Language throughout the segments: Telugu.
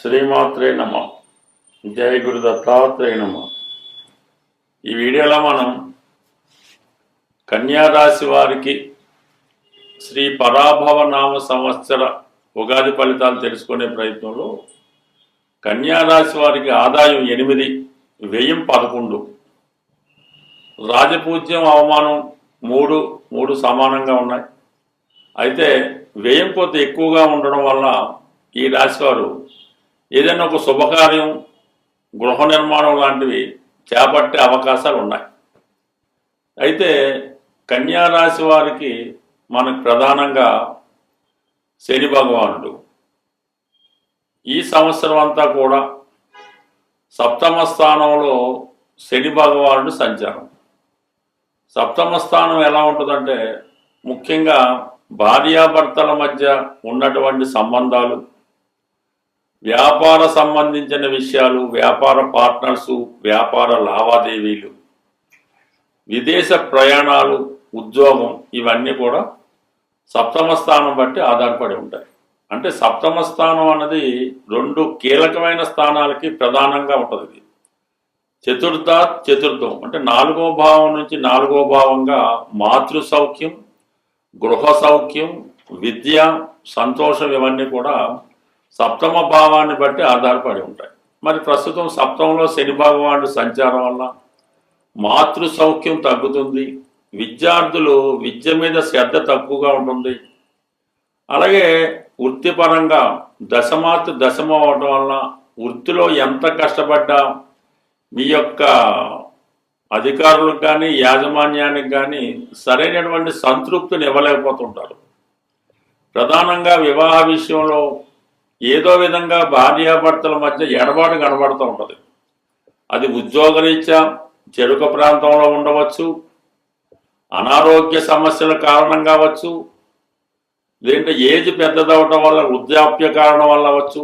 శ్రీమాత్రే నమ. జయ గురు దత్తాత్రేయ నమ. ఈ వీడియోలో మనం కన్యారాశి వారికి శ్రీ పరాభవ నామ సంవత్సర ఉగాది ఫలితాలు తెలుసుకునే ప్రయత్నంలో కన్యారాశి వారికి ఆదాయం 8, వ్యయం 11, రాజపూజ్యం అవమానం 3 సమానంగా ఉన్నాయి. అయితే వ్యయం కొంత ఎక్కువగా ఉండడం వల్ల ఈ రాశి వారు ఏదైనా ఒక శుభకార్యం, గృహ నిర్మాణం లాంటివి చేపట్టే అవకాశాలు ఉన్నాయి. అయితే కన్యారాశి వారికి మనకు ప్రధానంగా శని భగవానుడు ఈ సంవత్సరం అంతా కూడా సప్తమ స్థానంలో శని భగవానుడు సంచారం. సప్తమ స్థానం ఎలా ఉంటుందంటే ముఖ్యంగా భార్యాభర్తల మధ్య ఉన్నటువంటి సంబంధాలు, వ్యాపార సంబంధించిన విషయాలు, వ్యాపార పార్ట్నర్సు, వ్యాపార లావాదేవీలు, విదేశ ప్రయాణాలు, ఉద్యోగం, ఇవన్నీ కూడా సప్తమ స్థానం బట్టి ఆధారపడి ఉంటాయి. అంటే సప్తమ స్థానం అన్నది 2 కీలకమైన స్థానాలకి ప్రధానంగా ఉంటుంది. చతుర్థం అంటే 4వ భావం నుంచి 4వ భావంగా మాతృ సౌఖ్యం, గృహ సౌఖ్యం, విద్య, సంతోషం, ఇవన్నీ కూడా సప్తమ భావాన్ని బట్టి ఆధారపడి ఉంటాయి. మరి ప్రస్తుతం సప్తమంలో శని భగవానుడు సంచారం వల్ల మాతృ సౌఖ్యం తగ్గుతుంది. విద్యార్థులు విద్య మీద శ్రద్ధ తక్కువగా ఉంటుంది. అలాగే వృత్తిపరంగా దశమ అవడం వల్ల వృత్తిలో ఎంత కష్టపడ్డా మీ యొక్క అధికారులకు కానీ యాజమాన్యానికి కానీ సరైనటువంటి సంతృప్తిని ఇవ్వలేకపోతుంటారు. ప్రధానంగా వివాహ విషయంలో ఏదో విధంగా భార్యాభర్తల మధ్య ఎడబాటు కనబడుతూ ఉంటుంది. అది ఉద్యోగరీత్యా చెరుక ప్రాంతంలో ఉండవచ్చు, అనారోగ్య సమస్యల కారణం కావచ్చు, లేదంటే ఏజ్ పెద్దదవటం వల్ల వృద్ధాప్య కారణం వల్ల అవ్వచ్చు.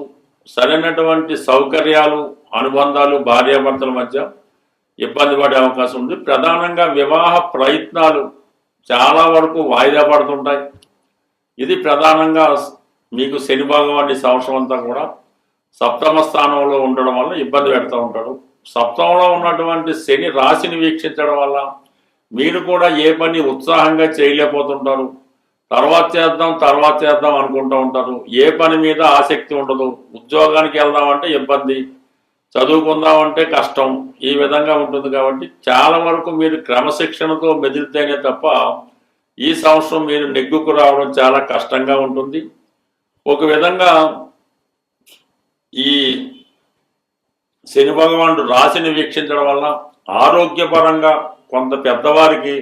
సరైనటువంటి సౌకర్యాలు, అనుబంధాలు భార్యాభర్తల మధ్య ఇబ్బంది పడే అవకాశం ఉంది. ప్రధానంగా వివాహ ప్రయత్నాలు చాలా వరకు వాయిదా పడుతుంటాయి. ఇది ప్రధానంగా మీకు శని భగవానుడి సంవత్సరం అంతా కూడా సప్తమ స్థానంలో ఉండడం వల్ల ఇబ్బంది పెడుతూ ఉంటాడు. సప్తమంలో ఉన్నటువంటి శని రాశిని వీక్షించడం వల్ల మీరు కూడా ఏ పని ఉత్సాహంగా చేయలేకపోతుంటారు. తర్వాత చేద్దాం అనుకుంటూ ఉంటారు. ఏ పని మీద ఆసక్తి ఉండదు. ఉద్యోగానికి వెళ్దామంటే ఇబ్బంది, చదువుకుందామంటే కష్టం, ఈ విధంగా ఉంటుంది. కాబట్టి చాలా వరకు మీరు క్రమశిక్షణతో మెదిలితేనే తప్ప ఈ సంవత్సరం మీరు నెగ్గుకు రావడం చాలా కష్టంగా ఉంటుంది. ఒక విధంగా ఈ శని భగవానుడు రాశిని వీక్షించడం వల్ల ఆరోగ్యపరంగా కొంత పెద్దవారికి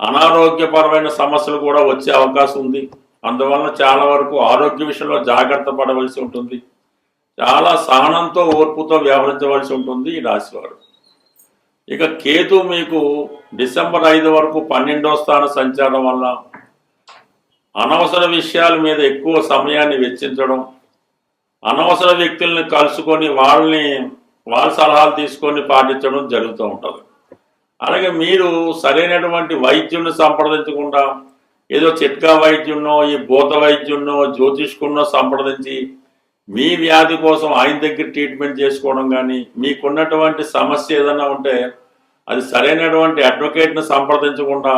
అనారోగ్యపరమైన సమస్యలు కూడా వచ్చే అవకాశం ఉంది. అందువల్ల చాలా వరకు ఆరోగ్య విషయంలో జాగ్రత్త పడవలసి ఉంటుంది. చాలా సహనంతో, ఓర్పుతో వ్యవహరించవలసి ఉంటుంది ఈ రాశివారు. ఇక కేతు మీకు డిసెంబర్ 5 వరకు 12వ స్థాన సంచారం వల్ల అనవసర విషయాల మీద ఎక్కువ సమయాన్ని వెచ్చించడం, అనవసర వ్యక్తుల్ని కలుసుకొని వాళ్ళ సలహాలు తీసుకొని పాటించడం జరుగుతూ ఉంటుంది. అలాగే మీరు సరైనటువంటి వైద్యుని సంప్రదించకుండా ఏదో చిట్కా వైద్యున్నో, ఈ భూత వైద్యున్నో, జ్యోతిష్కున్నో సంప్రదించి మీ వ్యాధి కోసం ఆయన దగ్గర ట్రీట్మెంట్ చేసుకోవడం కానీ, మీకున్నటువంటి సమస్య ఏదైనా ఉంటే అది సరైనటువంటి అడ్వకేట్ని సంప్రదించకుండా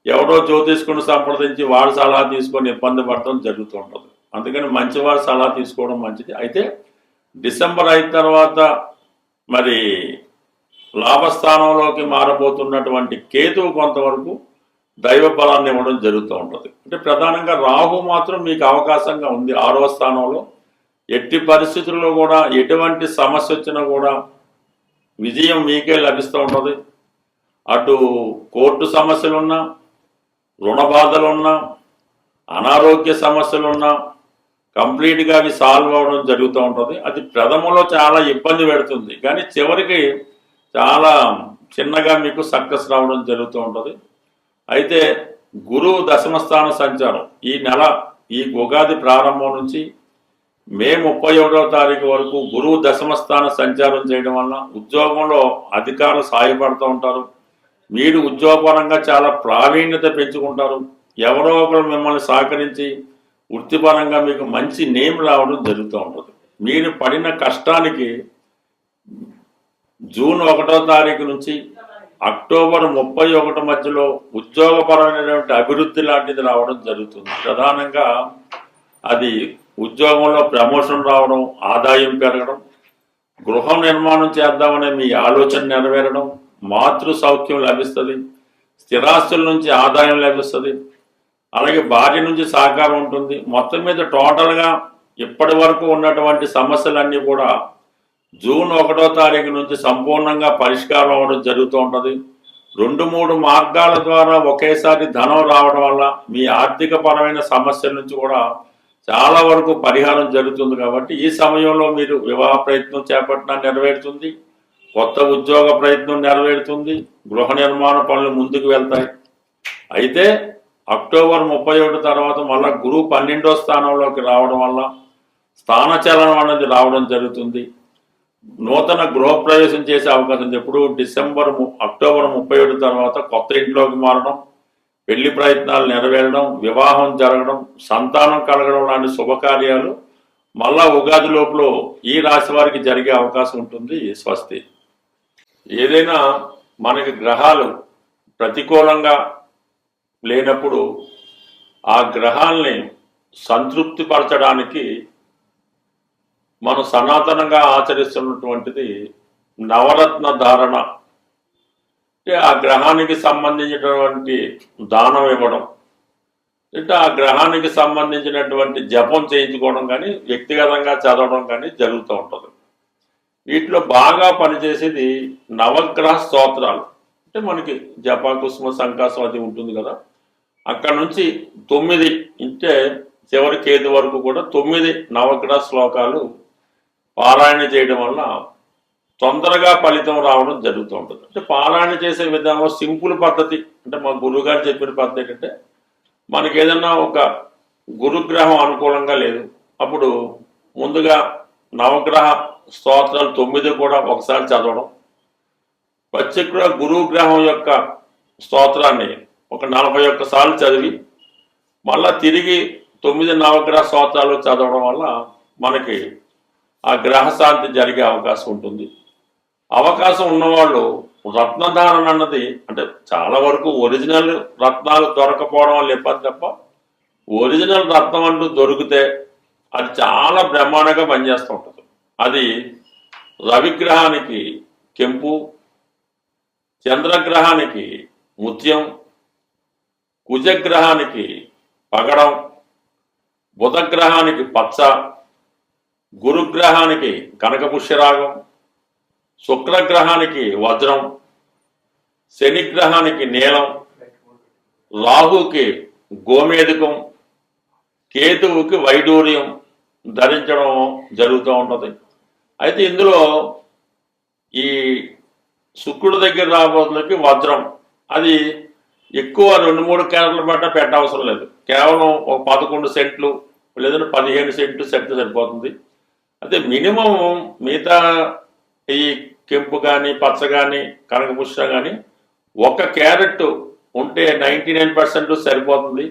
ఎవడో జ్యోతిష్కుని సంప్రదించి వాళ్ళ సలహా తీసుకొని ఇబ్బంది పడటం జరుగుతూ ఉంటుంది. అందుకని మంచి వాళ్ళ సలహా తీసుకోవడం మంచిది. అయితే డిసెంబర్ 5 తర్వాత మరి లాభస్థానంలోకి మారబోతున్నటువంటి కేతువు కొంతవరకు దైవ బలాన్ని ఇవ్వడం జరుగుతూ ఉంటుంది. అంటే ప్రధానంగా రాహు మాత్రం మీకు అవకాశంగా ఉంది 6వ స్థానంలో. ఎట్టి పరిస్థితుల్లో కూడా ఎటువంటి సమస్య వచ్చినా కూడా విజయం మీకే లభిస్తూ ఉంటుంది. అటు కోర్టు సమస్యలున్నా, రుణ బాధలున్నా, అనారోగ్య సమస్యలున్నా కంప్లీట్గా అవి సాల్వ్ అవ్వడం జరుగుతూ ఉంటుంది. అది ప్రథమలో చాలా ఇబ్బంది పెడుతుంది, కానీ చివరికి చాలా చిన్నగా మీకు సక్సెస్ రావడం జరుగుతూ ఉంటుంది. అయితే గురువు దశమస్థాన సంచారం ఈ నెల, ఈ ఉగాది ప్రారంభం నుంచి మే 31వ తారీఖు వరకు గురువు దశమస్థాన సంచారం చేయడం వల్ల ఉద్యోగంలో అధికారులు సాయపడుతూ ఉంటారు. మీరు ఉద్యోగపరంగా చాలా ప్రావీణ్యత పెంచుకుంటారు. ఎవరో ఒకరు మిమ్మల్ని సహకరించి వృత్తిపరంగా మీకు మంచి నేమ్ రావడం జరుగుతూ ఉంటుంది. మీరు పడిన కష్టానికి జూన్ 1వ తారీఖు నుంచి అక్టోబర్ 31 మధ్యలో ఉద్యోగపరమైనటువంటి అభివృద్ధి లాంటిది రావడం జరుగుతుంది. ప్రధానంగా అది ఉద్యోగంలో ప్రమోషన్ రావడం, ఆదాయం పెరగడం, గృహ నిర్మాణం చేద్దామనే మీ ఆలోచన నెరవేరడం, మాతృ సౌఖ్యం లభిస్తుంది, స్థిరాస్తుల నుంచి ఆదాయం లభిస్తుంది, అలాగే భార్య నుంచి సహకారం ఉంటుంది. మొత్తం మీద టోటల్గా ఇప్పటి వరకు ఉన్నటువంటి సమస్యలన్నీ కూడా జూన్ 1వ తారీఖు నుంచి సంపూర్ణంగా పరిష్కారం అవ్వడం జరుగుతూ ఉంటుంది. 2-3 మార్గాల ద్వారా ఒకేసారి ధనం రావడం వల్ల మీ ఆర్థిక పరమైన సమస్యల నుంచి కూడా చాలా వరకు పరిహారం జరుగుతుంది. కాబట్టి ఈ సమయంలో మీరు వివాహ ప్రయత్నం చేపట్టినా నెరవేరుతుంది, కొత్త ఉద్యోగ ప్రయత్నం నెరవేరుతుంది, గృహ నిర్మాణ పనులు ముందుకు వెళ్తాయి. అయితే అక్టోబర్ 31 తర్వాత మళ్ళీ గురువు 12వ స్థానంలోకి రావడం వల్ల స్థానచలనం అనేది రావడం జరుగుతుంది. నూతన గృహప్రవేశం చేసే అవకాశం ఉంది. ఎప్పుడు అక్టోబర్ 31 తర్వాత కొత్త ఇంట్లోకి మారడం, పెళ్లి ప్రయత్నాలు నెరవేరడం, వివాహం జరగడం, సంతానం కలగడం లాంటి శుభకార్యాలు మళ్ళా ఉగాది లోపల ఈ రాశి వారికి జరిగే అవకాశం ఉంటుంది. స్వస్తి. ఏదైనా మనకి గ్రహాలు ప్రతికూలంగా లేనప్పుడు ఆ గ్రహాల్ని సంతృప్తిపరచడానికి మనం సనాతనంగా ఆచరిస్తున్నటువంటిది నవరత్న ధారణ. అంటే ఆ గ్రహానికి సంబంధించినటువంటి దానం ఇవ్వడం, అంటే ఆ గ్రహానికి సంబంధించినటువంటి జపం చేయించుకోవడం కానీ, వ్యక్తిగతంగా చదవడం కానీ జరుగుతూ ఉంటుంది. వీటిలో బాగా పనిచేసేది నవగ్రహ స్తోత్రాలు. అంటే మనకి జప కుసుమ సంకాసం అది ఉంటుంది కదా, అక్కడ నుంచి 9 అంటే చివరి కేతు వరకు కూడా 9 నవగ్రహ శ్లోకాలు పారాయణ చేయడం వల్ల తొందరగా ఫలితం రావడం జరుగుతూ ఉంటుంది. అంటే పారాయణ చేసే విధానంలో సింపుల్ పద్ధతి, అంటే మా గురువుగారు చెప్పిన పద్ధతి ఏంటంటే, మనకి ఏదన్నా ఒక గురుగ్రహం అనుకూలంగా లేదు, అప్పుడు ముందుగా నవగ్రహ స్తోత్రాలు 9 కూడా ఒకసారి చదవడం, ప్రత్యేక గురుగ్రహం యొక్క స్తోత్రాన్ని ఒక 41 సార్లు చదివి మళ్ళా తిరిగి 9 నవగ్రహ స్తోత్రాలు చదవడం వల్ల మనకి ఆ గ్రహశాంతి జరిగే అవకాశం ఉంటుంది. అవకాశం ఉన్నవాళ్ళు రత్నధారణ అన్నది, అంటే చాలా వరకు ఒరిజినల్ రత్నాలు దొరకపోవడం వల్ల ఇబ్బంది తప్ప, ఒరిజినల్ రత్నం అంటూ దొరికితే అది చాలా బ్రహ్మాండంగా పనిచేస్తూ ఉంటుంది. అది రవిగ్రహానికి కెంపు, చంద్రగ్రహానికి ముత్యం, కుజగ్రహానికి పగడం, బుధగ్రహానికి పచ్చ, గురుగ్రహానికి కనకపుష్యరాగం, శుక్రగ్రహానికి వజ్రం, శనిగ్రహానికి నీలం, రాహుకి గోమేధికం, కేతువుకి వైడూర్యం ధరించడం జరుగుతూ ఉంటుంది. అయితే ఇందులో ఈ శుక్రుడి దగ్గర రాబోతులకి వజ్రం, అది ఎక్కువ 2-3 క్యారెట్ల పట్ల పెట్టవసరం లేదు, కేవలం ఒక 11 సెంట్లు లేదంటే 15 సెంట్లు సెట్ సరిపోతుంది. అయితే మినిమం మిగతా ఈ కెంపు కానీ పచ్చ కానీ కనకపుష్ప కానీ 1 క్యారెట్ ఉంటే 99% సరిపోతుంది.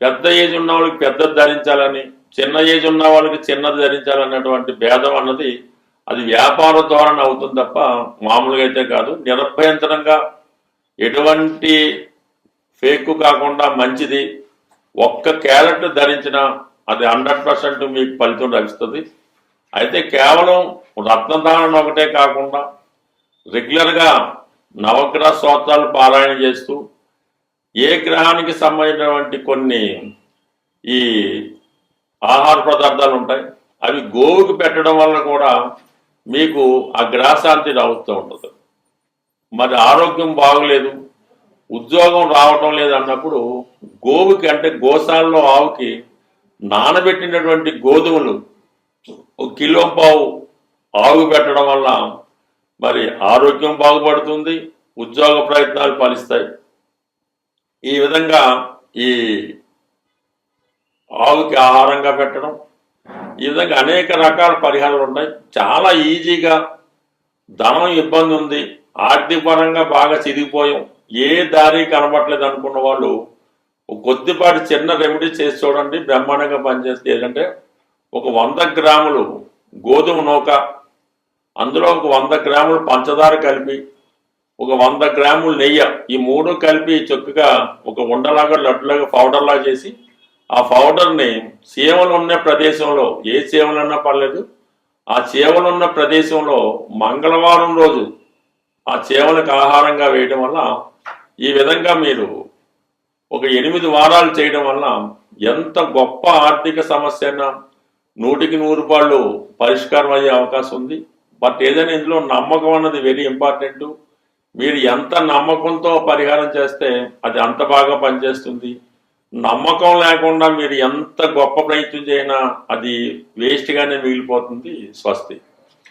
పెద్ద ఏజ్ ఉన్న వాళ్ళకి పెద్దది ధరించాలని, చిన్న ఏజ్ ఉన్న వాళ్ళకి చిన్నది ధరించాలన్నటువంటి భేదం అన్నది అది వ్యాపార ధోరణి అవుతుంది తప్ప మామూలుగా అయితే కాదు. నిరభ్యంతరంగా ఎటువంటి ఫేక్ కాకుండా మంచిది 1 క్యారెట్ ధరించినా అది 100% మీకు ఫలితం లభిస్తుంది. అయితే కేవలం రత్నధారణ ఒకటే కాకుండా రెగ్యులర్గా నవగ్రహ స్తోత్రాలు పారాయణ చేస్తూ ఏ గ్రహానికి సంబంధించినటువంటి కొన్ని ఈ ఆహార పదార్థాలు ఉంటాయి, అవి గోవుకి పెట్టడం వల్ల కూడా మీకు ఆ గ్రహశాంతి రావుతూ ఉంటుంది. మరి ఆరోగ్యం బాగలేదు, ఉద్యోగం రావటం లేదు అన్నప్పుడు గోవుకి, అంటే గోశాలలో ఆవుకి నానబెట్టినటువంటి గోధుమలు 1 కిలో పావు ఆవు పెట్టడం వల్ల మరి ఆరోగ్యం బాగుపడుతుంది, ఉద్యోగ ప్రయత్నాలు ఫలిస్తాయి. ఈ విధంగా ఈ ఆవుకి ఆహారంగా పెట్టడం, ఈ విధంగా అనేక రకాల పరిహారాలు ఉన్నాయి. చాలా ఈజీగా, ధనం ఇబ్బంది ఉంది, ఆర్థిక పరంగా బాగా చిరిగిపోయాం, ఏ దారి కనబట్టలేదు అనుకున్న వాళ్ళు కొద్దిపాటి చిన్న రెమెడీ చేసి చూడండి, బ్రహ్మాండంగా పనిచేస్తే. ఏంటంటే ఒక 100 గ్రాములు గోధుమ నూక, అందులో ఒక 100 గ్రాములు పంచదార కలిపి, ఒక 100 గ్రాములు నెయ్యి, ఈ మూడు కలిపి చక్కగా ఒక ఉండలాగా లడ్డులాగా పౌడర్లా చేసి, ఆ పౌడర్ని చీమలు ఉన్న ప్రదేశంలో, ఏ చీమలు అన్నా పర్లేదు, ఆ చీమలు ఉన్న ప్రదేశంలో మంగళవారం రోజు ఆ చీమలకు ఆహారంగా వేయడం వల్ల, ఈ విధంగా మీరు ఒక 8 వారాలు చేయడం వల్ల ఎంత గొప్ప ఆర్థిక సమస్య అయినా 100కి 100 పరిష్కారం అయ్యే అవకాశం ఉంది. బట్ ఏదైనా ఇందులో నమ్మకం అన్నది వెరీ ఇంపార్టెంట్. మీరు ఎంత నమ్మకంతో పరిహారం చేస్తే అది అంత బాగా పనిచేస్తుంది. నమ్మకం లేకుండా మీరు ఎంత గొప్ప ప్రయత్నం చేసినా అది వేస్ట్గానే మిగిలిపోతుంది. స్వస్తి.